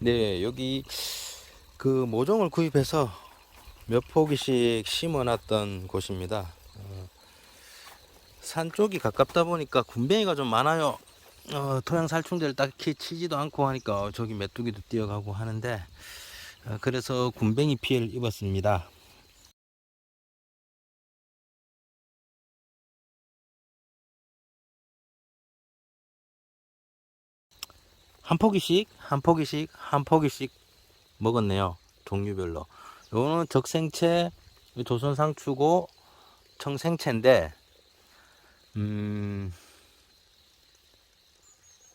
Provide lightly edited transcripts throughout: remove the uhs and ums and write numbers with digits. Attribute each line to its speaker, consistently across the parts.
Speaker 1: 네, 여기 그 모종을 구입해서 몇 포기씩 심어놨던 곳입니다. 산 쪽이 가깝다 보니까 군뱅이가 좀 많아요. 토양 살충제를 딱히 치지도 않고 하니까 저기 메뚜기도 뛰어가고 하는데, 그래서 군뱅이 피해를 입었습니다. 한 포기씩 한 포기씩 한 포기씩 먹었네요. 종류별로. 요거는 적생채, 조선상추고 청생채인데,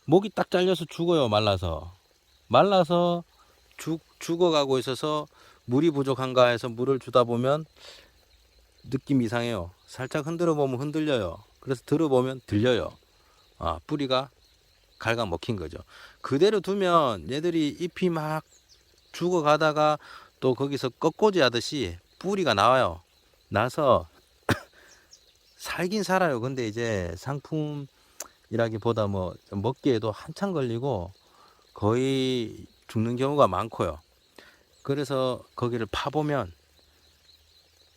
Speaker 1: 목이 딱 잘려서 죽어요. 말라서 죽어가고 있어서 물이 부족한가 해서 물을 주다 보면 느낌 이상해요. 살짝 흔들어 보면 흔들려요. 그래서 들어보면 들려요. 뿌리가 갉아 먹힌 거죠. 그대로 두면 얘들이 잎이 막 죽어가다가 또 거기서 꺾꽂이 하듯이 뿌리가 나와요. 나서 살긴 살아요. 근데 이제 상품이라기보다 뭐 먹기에도 한참 걸리고 거의 죽는 경우가 많고요. 그래서 거기를 파보면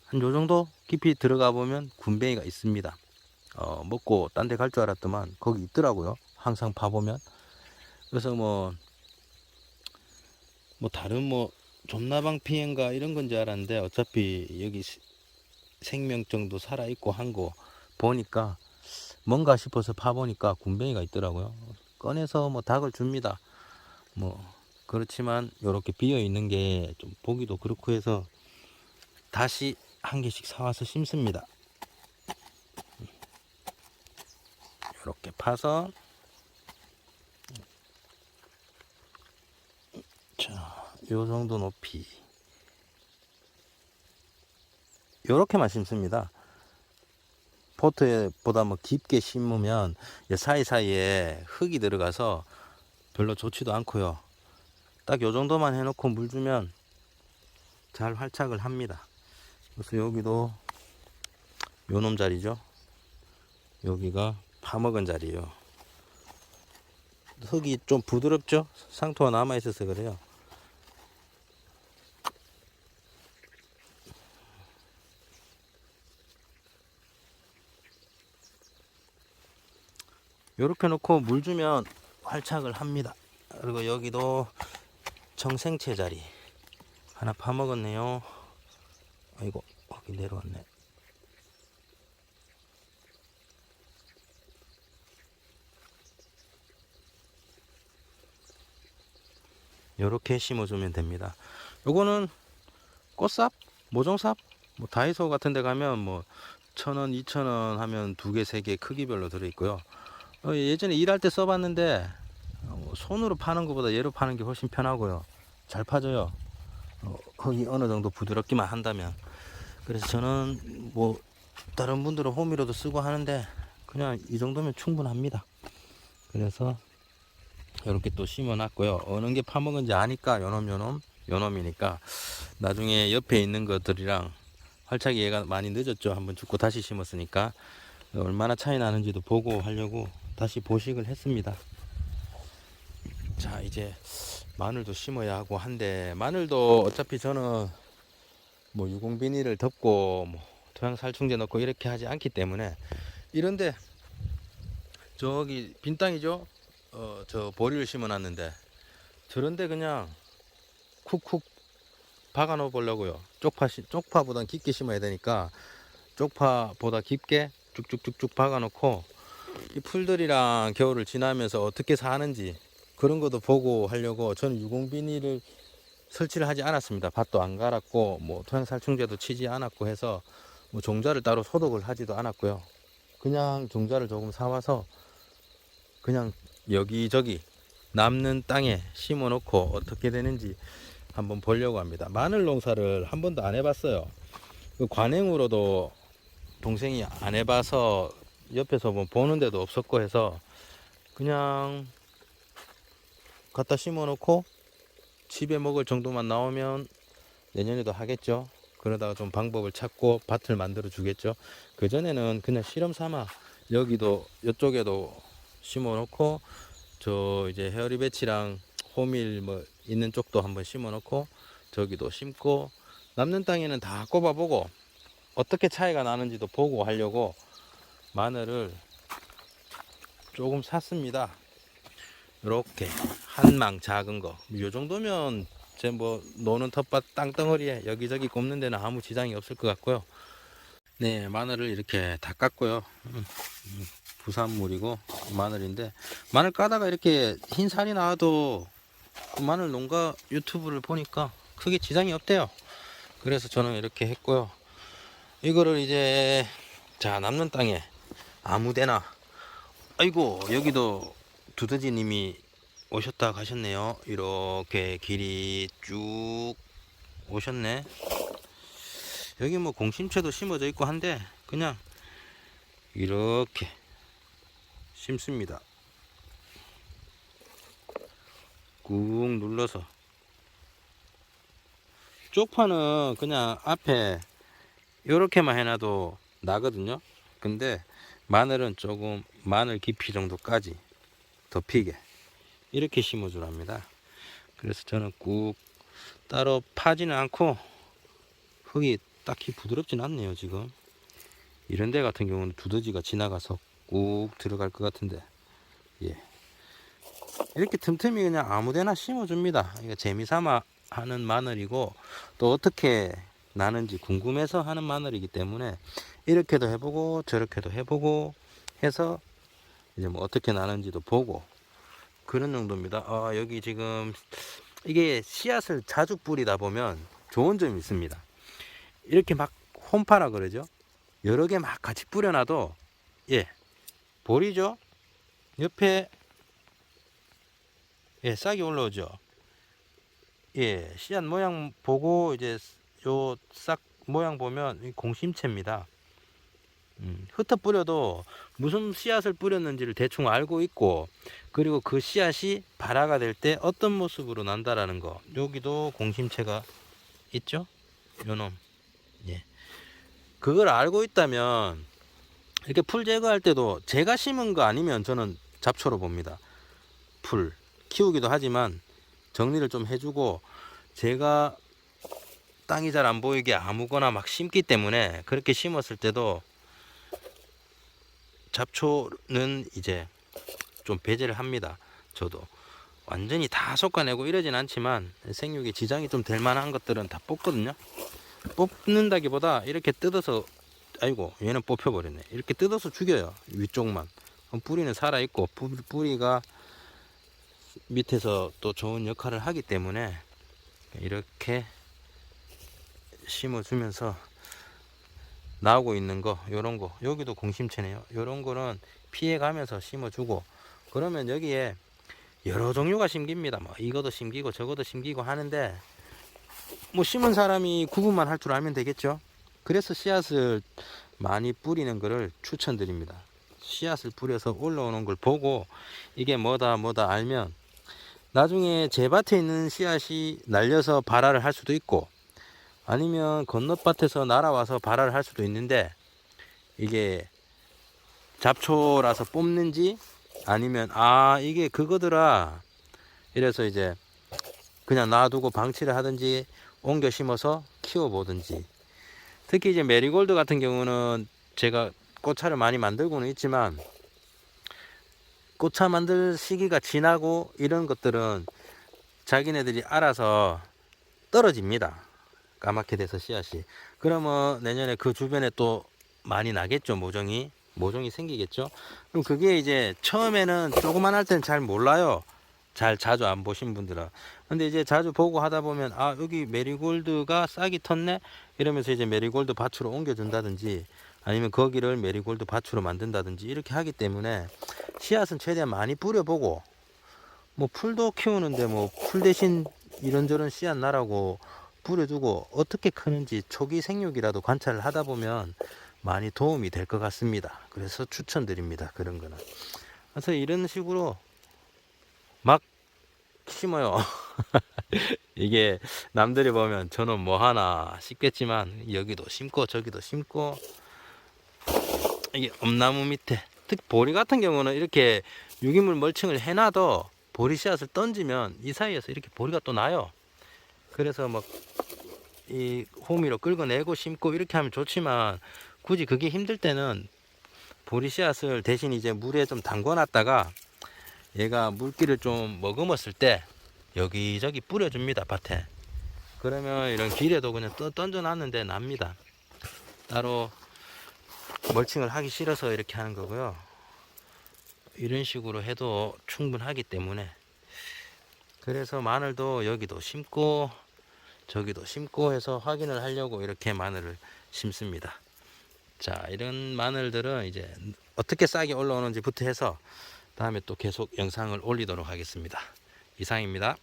Speaker 1: 한 요 정도 깊이 들어가 보면 군뱅이가 있습니다. 먹고 딴 데 갈 줄 알았더만 거기 있더라고요. 항상 파보면. 그래서 뭐 다른 뭐 좀나방 피해인가 이런 건 줄 알았는데 어차피 여기 생명정도 살아있고 한 거 보니까 뭔가 싶어서 파보니까 군뱅이가 있더라고요. 꺼내서 뭐 닭을 줍니다. 뭐 그렇지만 이렇게 비어 있는 게 좀 보기도 그렇고 해서 다시 한 개씩 사와서 심습니다. 이렇게 파서, 자, 요 정도 높이 요렇게만 심습니다. 포트보다 뭐 깊게 심으면 사이사이에 흙이 들어가서 별로 좋지도 않고요. 딱 요 정도만 해놓고 물 주면 잘 활착을 합니다. 그래서 여기도 요놈 자리죠. 여기가 파먹은 자리예요. 흙이 좀 부드럽죠? 상토가 남아있어서 그래요. 요렇게 놓고 물 주면 활착을 합니다. 그리고 여기도 정생채 자리 하나 파먹었네요. 아이고, 거기 내려왔네. 요렇게 심어주면 됩니다. 요거는 꽃삽, 모종삽, 뭐 다이소 같은 데 가면 뭐 1,000원, 2,000원 하면 2개, 3개 크기별로 들어있고요. 예전에 일할 때 써봤는데 손으로 파는 것보다 얘로 파는 게 훨씬 편하고요. 잘 파져요. 흙이 어느 정도 부드럽기만 한다면. 그래서 저는 뭐 다른 분들은 호미로도 쓰고 하는데 그냥 이 정도면 충분합니다. 그래서 이렇게 또 심어 놨고요. 어느 게 파먹은지 아니까 요놈이니까 나중에 옆에 있는 것들이랑 활착이 얘가 많이 늦었죠. 한번 죽고 다시 심었으니까 얼마나 차이 나는지도 보고 하려고 다시 보식을 했습니다. 자, 이제 마늘도 심어야 하고 한데, 마늘도 어차피 저는 뭐 유공 비닐을 덮고 뭐 토양 살충제 넣고 이렇게 하지 않기 때문에, 이런데 저기 빈 땅이죠. 저 보리를 심어 놨는데 저런데 그냥 쿡쿡 박아 놓어 보려고요. 쪽파보단 깊게 심어야 되니까 쪽파보다 깊게 쭉쭉쭉쭉 박아 놓고 이 풀들이랑 겨울을 지나면서 어떻게 사는지 그런 것도 보고 하려고 저는 유공 비닐을 설치를 하지 않았습니다. 밭도 안 갈았고 뭐 토양 살충제도 치지 않았고 해서 뭐 종자를 따로 소독을 하지도 않았고요. 그냥 종자를 조금 사와서 그냥 여기저기 남는 땅에 심어 놓고 어떻게 되는지 한번 보려고 합니다. 마늘 농사를 한 번도 안 해봤어요. 그 관행으로도 동생이 안 해봐서 옆에서 뭐 보는 데도 없었고 해서 그냥 갖다 심어 놓고 집에 먹을 정도만 나오면 내년에도 하겠죠. 그러다가 좀 방법을 찾고 밭을 만들어 주겠죠. 그전에는 그냥 실험 삼아 여기도 이쪽에도 심어 놓고 저 이제 헤어리 배치랑 호밀 뭐 있는 쪽도 한번 심어 놓고 저기도 심고 남는 땅에는 다 꼽아보고 어떻게 차이가 나는지도 보고 하려고 마늘을 조금 샀습니다. 이렇게 한 망 작은 거 요 정도면 제 뭐 노는 텃밭 땅덩어리에 여기저기 꼽는 데는 아무 지장이 없을 것 같고요. 네, 마늘을 이렇게 다 깠고요. 부산물이고 마늘인데 마늘 까다가 이렇게 흰 살이 나와도 마늘 농가 유튜브를 보니까 크게 지장이 없대요. 그래서 저는 이렇게 했고요. 이거를 이제 자 남는 땅에 아무데나 아이고 여기도 두더지님이 오셨다 가셨네요. 이렇게 길이 쭉 오셨네. 여기 뭐 공심채도 심어져 있고 한데 그냥 이렇게 심습니다. 꾹 눌러서 쪽파는 그냥 앞에 이렇게만 해놔도 나거든요. 근데 마늘은 조금 마늘 깊이 정도까지 덮이게 이렇게 심어주랍니다. 그래서 저는 꾹 따로 파지는 않고 흙이 딱히 부드럽진 않네요. 지금 이런 데 같은 경우는 두더지가 지나가서 꾹 들어갈 것 같은데 예. 이렇게 틈틈이 그냥 아무데나 심어줍니다. 이거 재미삼아 하는 마늘이고 또 어떻게 나는지 궁금해서 하는 마늘이기 때문에 이렇게도 해보고 저렇게도 해보고 해서 이제 뭐 어떻게 나는지도 보고 그런 정도입니다. 여기 지금 이게 씨앗을 자주 뿌리다 보면 좋은 점이 있습니다. 이렇게 막 홈파라 그러죠. 여러 개 막 같이 뿌려놔도 예 보리죠. 옆에 예 싹이 올라오죠. 예 씨앗 모양 보고 이제 요 싹 모양 보면 공심채입니다. 흩어 뿌려도 무슨 씨앗을 뿌렸는지를 대충 알고 있고 그리고 그 씨앗이 발화가 될 때 어떤 모습으로 난다라는 거 여기도 공심채가 있죠. 요놈 예 그걸 알고 있다면 이렇게 풀 제거할 때도 제가 심은 거 아니면 저는 잡초로 봅니다. 풀 키우기도 하지만 정리를 좀 해주고 제가 땅이 잘 안 보이게 아무거나 막 심기 때문에 그렇게 심었을 때도 잡초는 이제 좀 배제를 합니다. 저도 완전히 다 솎아내고 이러진 않지만 생육에 지장이 좀 될 만한 것들은 다 뽑거든요. 뽑는다기보다 이렇게 뜯어서 아이고 얘는 뽑혀버렸네. 이렇게 뜯어서 죽여요. 위쪽만. 뿌리는 살아있고 뿌리가 밑에서 또 좋은 역할을 하기 때문에 이렇게 심어주면서 나오고 있는 거 요런 거 여기도 공심채네요. 요런 거는 피해가면서 심어주고 그러면 여기에 여러 종류가 심깁니다. 뭐 이것도 심기고 저것도 심기고 하는데 뭐 심은 사람이 구분만 할 줄 알면 되겠죠. 그래서 씨앗을 많이 뿌리는 것을 추천드립니다. 씨앗을 뿌려서 올라오는 걸 보고 이게 뭐다 알면 나중에 제 밭에 있는 씨앗이 날려서 발화를 할 수도 있고 아니면 건너밭에서 날아와서 발화를 할 수도 있는데 이게 잡초라서 뽑는지 아니면 이게 그거더라 이래서 이제 그냥 놔두고 방치를 하든지 옮겨 심어서 키워 보든지 특히 이제 메리골드 같은 경우는 제가 꽃차를 많이 만들고는 있지만 꽃차 만들 시기가 지나고 이런 것들은 자기네들이 알아서 떨어집니다. 까맣게 돼서 씨앗이 그러면 내년에 그 주변에 또 많이 나겠죠. 모종이 생기겠죠. 그럼 그게 이제 처음에는 조그만 할 때는 잘 몰라요. 자주 안 보신 분들은. 근데 이제 자주 보고 하다 보면 여기 메리골드가 싹이 텄네 이러면서 이제 메리골드 밭으로 옮겨 준다든지 아니면 거기를 메리골드 밭으로 만든다든지 이렇게 하기 때문에 씨앗은 최대한 많이 뿌려보고 뭐 풀도 키우는데 뭐 풀 대신 이런저런 씨앗 나라고 뿌려주고 어떻게 크는지 초기 생육이라도 관찰을 하다 보면 많이 도움이 될 것 같습니다. 그래서 추천드립니다. 그런 거는. 그래서 이런 식으로 막 심어요. 이게 남들이 보면 저는 뭐 하나 싶겠지만 여기도 심고 저기도 심고 이게 엄나무 밑에 특히 보리 같은 경우는 이렇게 유기물 멀칭을 해놔도 보리 씨앗을 던지면 이 사이에서 이렇게 보리가 또 나요. 그래서 막 이 호미로 끌어내고 심고 이렇게 하면 좋지만 굳이 그게 힘들 때는 보리 씨앗을 대신 이제 물에 좀 담궈 놨다가 얘가 물기를 좀 머금었을 때 여기저기 뿌려줍니다, 밭에. 그러면 이런 길에도 그냥 던져 놨는데 납니다. 따로 멀칭을 하기 싫어서 이렇게 하는 거고요. 이런 식으로 해도 충분하기 때문에. 그래서 마늘도 여기도 심고 저기도 심고 해서 확인을 하려고 이렇게 마늘을 심습니다. 자, 이런 마늘들은 이제 어떻게 싹이 올라오는지부터 해서 다음에 또 계속 영상을 올리도록 하겠습니다. 이상입니다.